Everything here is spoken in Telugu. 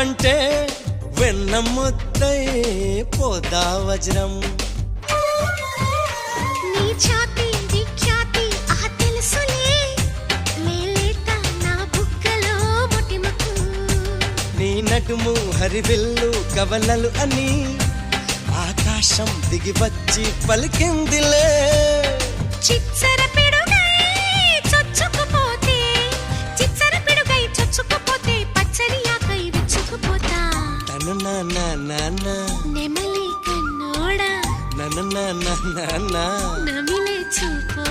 అంటే వెన్న ముద్దై పోదా వజ్రం. నీ ఛాతి విఖ్యాతి ఆహ తెలుసులే మేలేత నా బుగ్గలో మొటిమకు. నీ నడుము హరివిల్లు కవలలు అని ఆకాశం దిగి వచ్చి పలికిందిలే. చిచ్చర పిడుగై చొచ్చుకుపోతే చిచ్చర పిడుగై చొచ్చుకుపోతే పచ్చని ఆకై విచ్చుకుపోతా. తను నా నెమలి కన్నోడా నా నమిలే చూపు